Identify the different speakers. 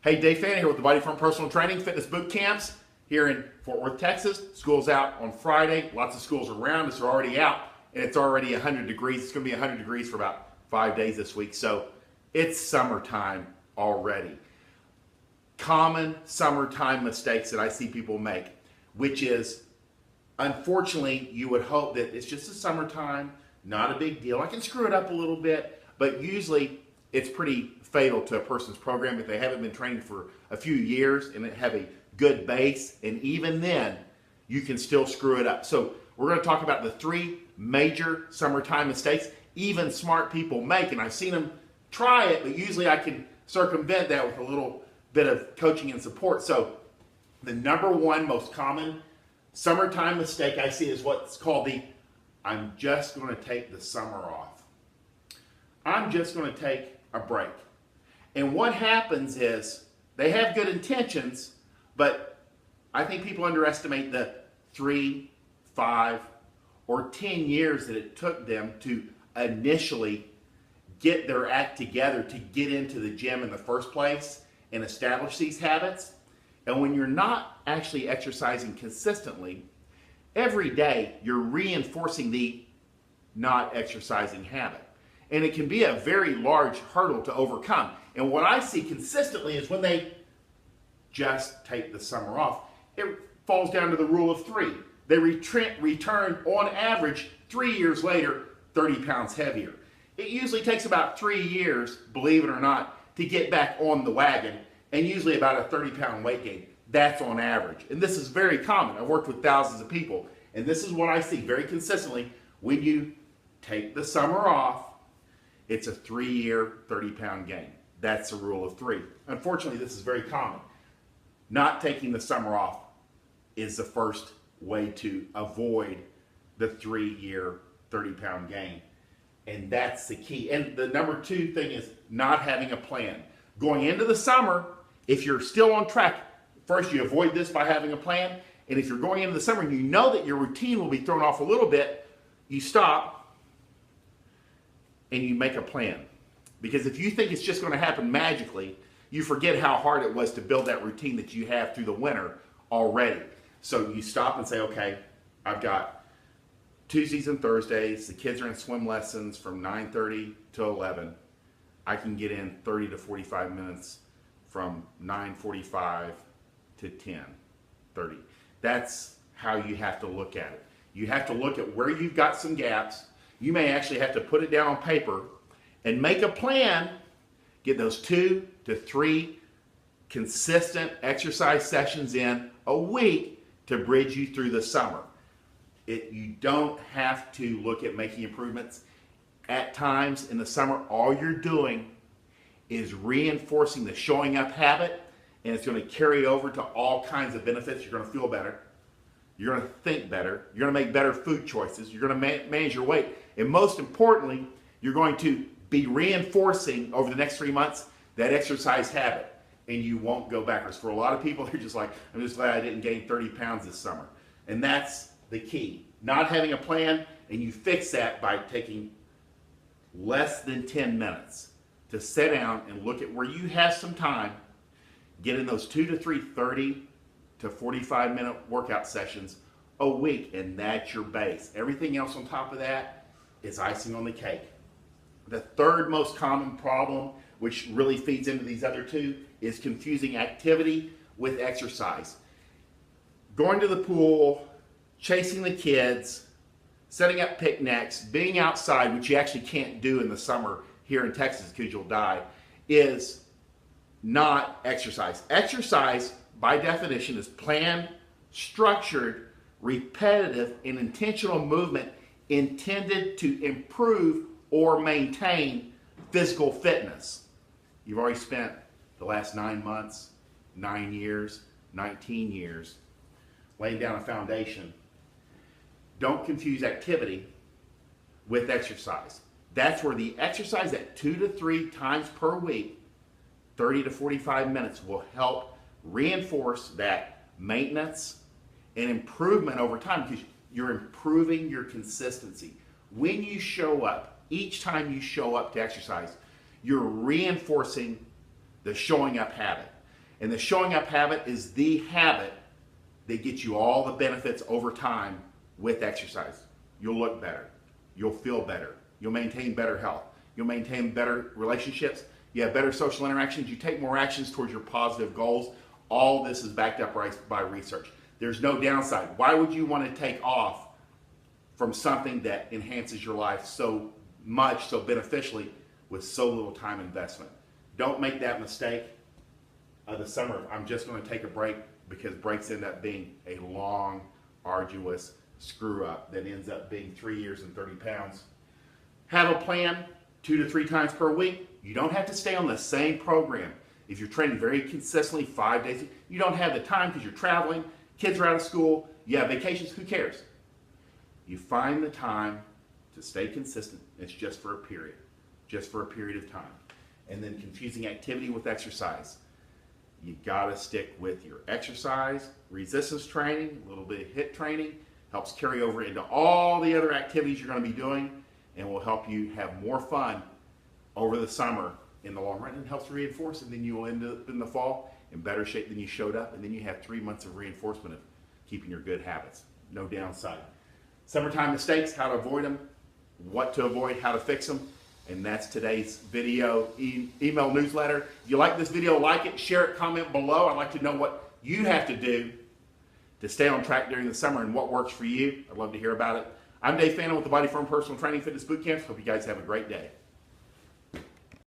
Speaker 1: Hey, Dave Fanning here with the Body Firm Personal Training Fitness Boot Camps here in Fort Worth, Texas. School's out on Friday. Lots of schools around us are already out, and it's already 100 degrees. It's going to be 100 degrees for about 5 days this week, so it's summertime already. Common summertime mistakes that I see people make, which is, unfortunately, you would hope that it's just the summertime, not a big deal. I can screw it up a little bit, but usually it's pretty fatal to a person's program if they haven't been training for a few years and have a good base, and even then, you can still screw it up. So we're going to talk about the 3 major summertime mistakes even smart people make, and I've seen them try it, but usually I can circumvent that with a little bit of coaching and support. So the number 1 most common summertime mistake I see is what's called the I'm just going to take the summer off. I'm just going to take a break. And what happens is they have good intentions, but I think people underestimate the 3, 5, or 10 years that it took them to initially get their act together to get into the gym in the first place and establish these habits. And when you're not actually exercising consistently, every day you're reinforcing the not exercising habit. And it can be a very large hurdle to overcome. And what I see consistently is when they just take the summer off, it falls down to the rule of 3. They return on average 3 years later 30 pounds heavier. It usually takes about 3 years, believe it or not, to get back on the wagon, and usually about a 30-pound weight gain. That's on average. And this is very common. I've worked with thousands of people, and this is what I see very consistently. When you take the summer off, it's a 3-year, 30-pound gain. That's the rule of 3. Unfortunately, this is very common. Not taking the summer off is the first way to avoid the 3-year, 30-pound gain. And that's the key. And the number 2 thing is not having a plan. Going into the summer, if you're still on track, first you avoid this by having a plan. And if you're going into the summer and you know that your routine will be thrown off a little bit, you stop and you make a plan. Because if you think it's just going to happen magically, you forget how hard it was to build that routine that you have through the winter already. So you stop and say, okay, I've got Tuesdays and Thursdays, the kids are in swim lessons from 9:30 to 11. I can get in 30 to 45 minutes from 9:45 to 10:30. That's how you have to look at it. You have to look at where you've got some gaps. You may actually have to put it down on paper and make a plan. Get those 2 to 3 consistent exercise sessions in a week to bridge you through the summer. You don't have to look at making improvements. At times in the summer, all you're doing is reinforcing the showing up habit, and it's going to carry over to all kinds of benefits. You're going to feel better. You're going to think better. You're going to make better food choices. You're going to manage your weight. And most importantly, you're going to be reinforcing over the next 3 months that exercise habit, and you won't go backwards. For a lot of people, they're just like, I'm just glad I didn't gain 30 pounds this summer. And that's the key. Not having a plan, and you fix that by taking less than 10 minutes to sit down and look at where you have some time, get in those 2 to 3 30 to 45 minute workout sessions a week, and that's your base. Everything else on top of that is icing on the cake. The 3rd most common problem, which really feeds into these other 2, is confusing activity with exercise. Going to the pool, chasing the kids, setting up picnics, being outside, which you actually can't do in the summer here in Texas because you'll die, is not exercise. Exercise, by definition, is planned, structured, repetitive, and intentional movement intended to improve or maintain physical fitness. You've already spent the last 9 months, 9 years, 19 years laying down a foundation. Don't confuse activity with exercise. That's where the exercise at 2 to 3 times per week, 30 to 45 minutes, will help reinforce that maintenance and improvement over time, because you're improving your consistency. When you show up, each time you show up to exercise, you're reinforcing the showing up habit. And the showing up habit is the habit that gets you all the benefits over time with exercise. You'll look better. You'll feel better. You'll maintain better health. You'll maintain better relationships. You have better social interactions. You take more actions towards your positive goals. All this is backed up by research. There's no downside. Why would you want to take off from something that enhances your life so much, so beneficially, with so little time investment? Don't make that mistake. The summer, I'm just going to take a break, because breaks end up being a long, arduous screw up that ends up being 3 years and 30 pounds. Have a plan 2 to 3 times per week. You don't have to stay on the same program. If you're training very consistently 5 days, you don't have the time because you're traveling, kids are out of school, you have vacations, who cares? You find the time to stay consistent. It's just for a period of time. And then confusing activity with exercise. You gotta stick with your exercise, resistance training, a little bit of HIIT training, helps carry over into all the other activities you're gonna be doing, and will help you have more fun over the summer in the long run, and helps reinforce, and then you will end up in the fall in better shape than you showed up, and then you have 3 months of reinforcement of keeping your good habits. No downside. Summertime mistakes, how to avoid them, what to avoid, how to fix them, and that's today's video email newsletter. If you like this video, like it, share it, comment below. I'd like to know what you have to do to stay on track during the summer and what works for you. I'd love to hear about it. I'm Dave Fannin with the Body Firm Personal Training Fitness Boot Camps. Hope you guys have a great day.